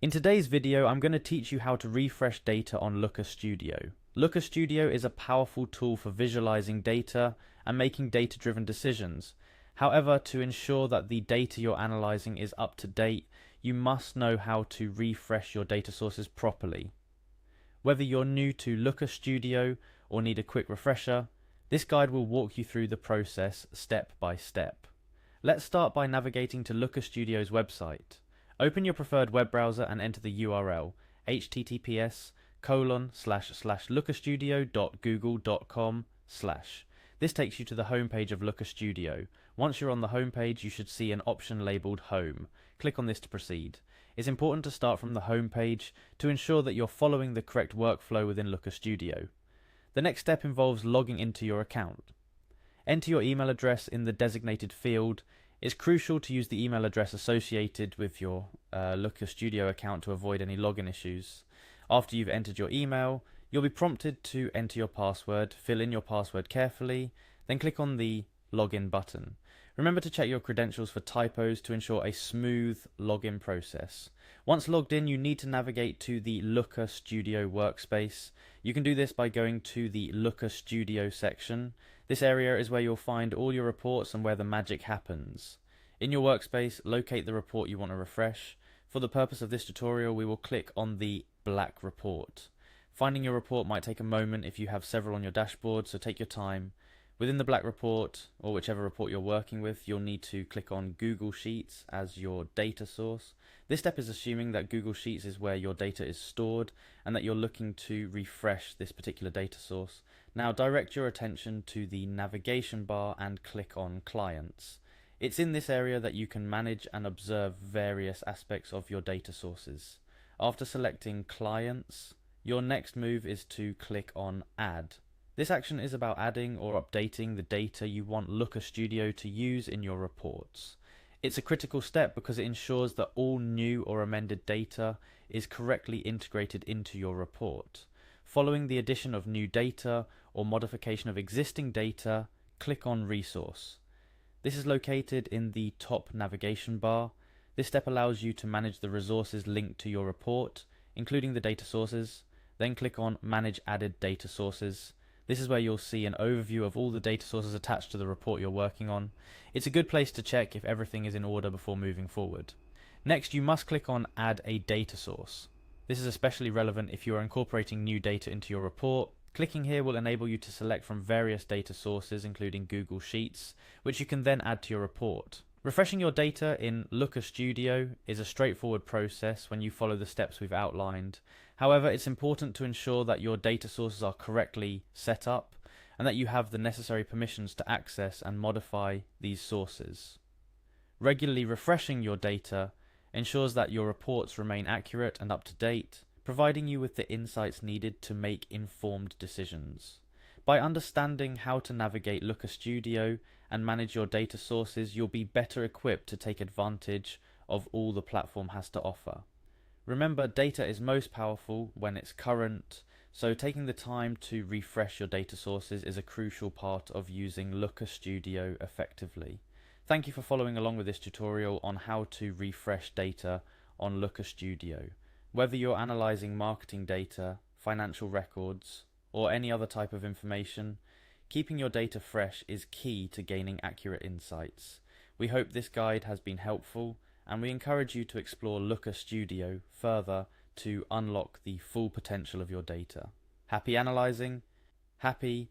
In today's video, I'm going to teach you how to refresh data on Looker Studio. Looker Studio is a powerful tool for visualizing data and making data-driven decisions. However, to ensure that the data you're analyzing is up to date, you must know how to refresh your data sources properly. Whether you're new to Looker Studio or need a quick refresher, this guide will walk you through the process step by step. Let's start by navigating to Looker Studio's website. Open your preferred web browser and enter the URL https://lookerstudio.google.com/. This takes you to the home page of Looker Studio. Once you're on the home page, you should see an option labeled Home. Click on this to proceed. It's important to start from the home page to ensure that you're following the correct workflow within Looker Studio. The next step involves logging into your account. Enter your email address in the designated field. It's crucial to use the email address associated with your Looker Studio account to avoid any login issues. After you've entered your email, you'll be prompted to enter your password. Fill in your password carefully, then click on the login button. Remember to check your credentials for typos to ensure a smooth login process. Once logged in, you need to navigate to the Looker Studio workspace. You can do this by going to the Looker Studio section. This area is where you'll find all your reports and where the magic happens. In your workspace, locate the report you want to refresh. For the purpose of this tutorial, we will click on the black report. Finding your report might take a moment if you have several on your dashboard, so take your time. Within the black report, or whichever report you're working with, you'll need to click on Google Sheets as your data source. This step is assuming that Google Sheets is where your data is stored and that you're looking to refresh this particular data source. Now direct your attention to the navigation bar and click on Clients. It's in this area that you can manage and observe various aspects of your data sources. After selecting Clients, your next move is to click on Add. This action is about adding or updating the data you want Looker Studio to use in your reports. It's a critical step because it ensures that all new or amended data is correctly integrated into your report. Following the addition of new data or modification of existing data, click on Resource. This is located in the top navigation bar. This step allows you to manage the resources linked to your report, including the data sources. Then click on Manage Added Data Sources. This is where you'll see an overview of all the data sources attached to the report you're working on. It's a good place to check if everything is in order before moving forward. Next, you must click on Add a Data Source. This is especially relevant if you are incorporating new data into your report. Clicking here will enable you to select from various data sources, including Google Sheets, which you can then add to your report. Refreshing your data in Looker Studio is a straightforward process when you follow the steps we've outlined. However, it's important to ensure that your data sources are correctly set up and that you have the necessary permissions to access and modify these sources. Regularly refreshing your data ensures that your reports remain accurate and up to date, providing you with the insights needed to make informed decisions. By understanding how to navigate Looker Studio and manage your data sources, you'll be better equipped to take advantage of all the platform has to offer. Remember, data is most powerful when it's current, so taking the time to refresh your data sources is a crucial part of using Looker Studio effectively. Thank you for following along with this tutorial on how to refresh data on Looker Studio. Whether you're analyzing marketing data, financial records, or any other type of information, keeping your data fresh is key to gaining accurate insights. We hope this guide has been helpful, and we encourage you to explore Looker Studio further to unlock the full potential of your data. Happy analyzing, happy